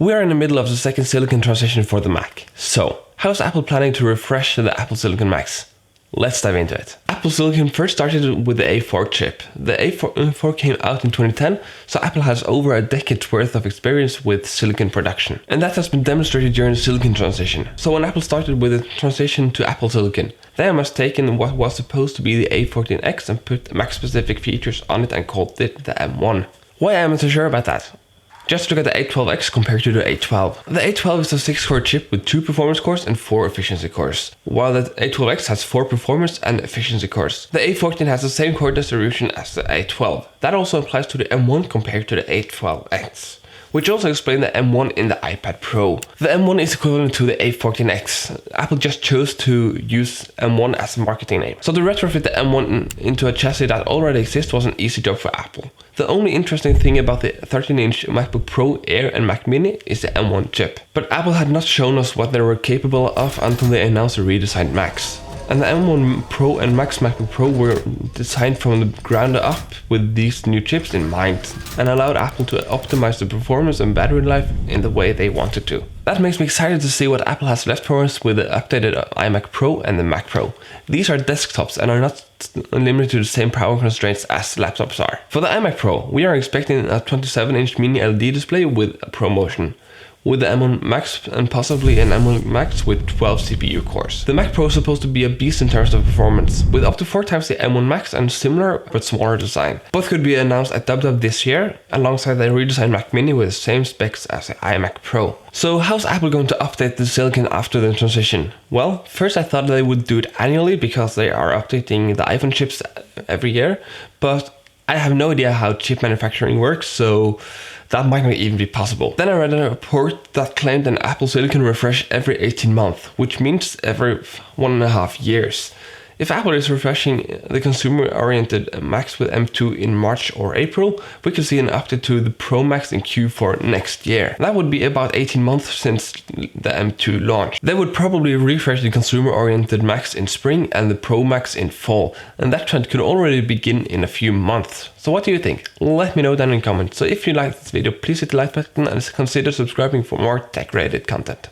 We are in the middle of the second silicon transition for the Mac. So, how is Apple planning to refresh the Apple Silicon Macs? Let's dive into it. Apple Silicon first started with the A4 chip. The A4 came out in 2010, so Apple has over a decade's worth of experience with silicon production. And that has been demonstrated during the silicon transition. So when Apple started with the transition to Apple Silicon, they must have taken what was supposed to be the A14X and put Mac-specific features on it and called it the M1. Why am I so sure about that? Just look at the A12X compared to the A12. The A12 is a 6-core chip with 2 performance cores and 4 efficiency cores, while the A12X has 4 performance and efficiency cores. The A14 has the same core distribution as the A12. That also applies to the M1 compared to the A12X, which also explains the M1 in the iPad Pro. The M1 is equivalent to the A14X. Apple just chose to use M1 as a marketing name. So to retrofit the M1 into a chassis that already exists was an easy job for Apple. The only interesting thing about the 13-inch MacBook Pro Air and Mac Mini is the M1 chip. But Apple had not shown us what they were capable of until they announced the redesigned Macs. And the M1 Pro and Max MacBook Pro were designed from the ground up with these new chips in mind and allowed Apple to optimize the performance and battery life in the way they wanted to. That makes me excited to see what Apple has left for us with the updated iMac Pro and the Mac Pro. These are desktops and are not limited to the same power constraints as laptops are. For the iMac Pro, we are expecting a 27-inch mini LED display with ProMotion, with the M1 Max and possibly an M1 Max with 12 CPU cores. The Mac Pro is supposed to be a beast in terms of performance, with up to 4 times the M1 Max and similar but smaller design. Both could be announced at WWDC this year, alongside the redesigned Mac Mini with the same specs as the iMac Pro. So how's Apple going to update the silicon after the transition? Well, first I thought they would do it annually because they are updating the iPhone chips every year, but I have no idea how chip manufacturing works, so that might not even be possible. Then I read a report that claimed an Apple Silicon refresh every 18 months, which means every 1.5 years. If Apple is refreshing the consumer-oriented Macs with M2 in March or April, we could see an update to the Pro Max in Q4 next year. That would be about 18 months since the M2 launch. They would probably refresh the consumer-oriented Macs in spring and the Pro Max in fall, and that trend could already begin in a few months. So what do you think? Let me know down in comments. So if you liked this video, please hit the like button and consider subscribing for more tech-related content.